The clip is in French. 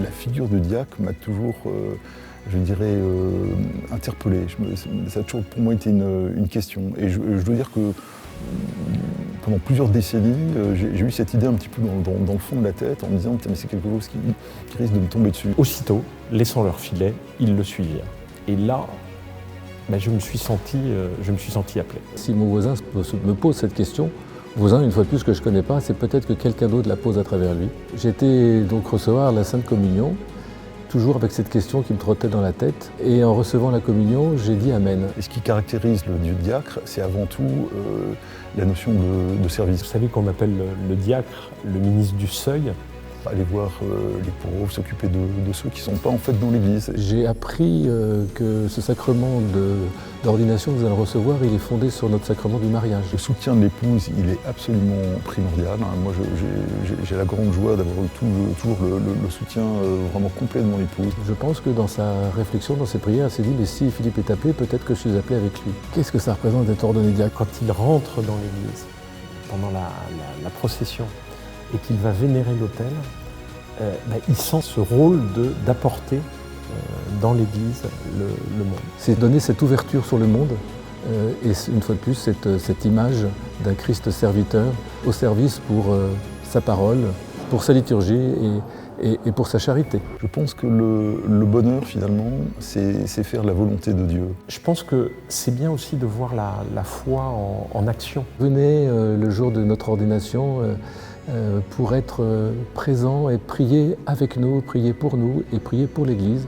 La figure de diacre m'a toujours, je dirais, interpellé. Ça a toujours pour moi été une question. Et je dois dire que pendant plusieurs décennies, j'ai eu cette idée un petit peu dans le fond de la tête en me disant mais c'est quelque chose qui risque de me tomber dessus. Aussitôt, laissant leur filet, ils le suivirent. Et là, je me suis senti appelé. Si mon voisin me pose cette question, voisin, une fois de plus que je ne connais pas, c'est peut-être que quelqu'un d'autre la pose à travers lui. J'ai été donc recevoir la Sainte Communion, toujours avec cette question qui me trottait dans la tête. Et en recevant la communion, j'ai dit Amen. Et ce qui caractérise le Dieu diacre, c'est avant tout la notion de service. Vous savez qu'on appelle le diacre le ministre du seuil. Aller voir les pauvres, s'occuper de ceux qui ne sont pas en fait dans l'Église. J'ai appris que ce sacrement d'ordination que nous allons recevoir, il est fondé sur notre sacrement du mariage. Le soutien de l'épouse, il est absolument primordial. Moi, j'ai la grande joie d'avoir eu toujours le soutien vraiment complet de mon épouse. Je pense que dans sa réflexion, dans ses prières, elle s'est dit « mais si Philippe est appelé, peut-être que je suis appelé avec lui ». Qu'est-ce que ça représente d'être ordonné diacre? Quand il rentre dans l'Église, pendant la procession, et qu'il va vénérer l'autel, il sent ce rôle d'apporter dans l'Église le monde. C'est donner cette ouverture sur le monde et une fois de plus cette image d'un Christ serviteur au service pour sa parole, pour sa liturgie et pour sa charité. Je pense que le bonheur finalement, c'est faire la volonté de Dieu. Je pense que c'est bien aussi de voir la foi en action. Venez le jour de notre ordination pour être présent et prier avec nous, prier pour nous et prier pour l'Église.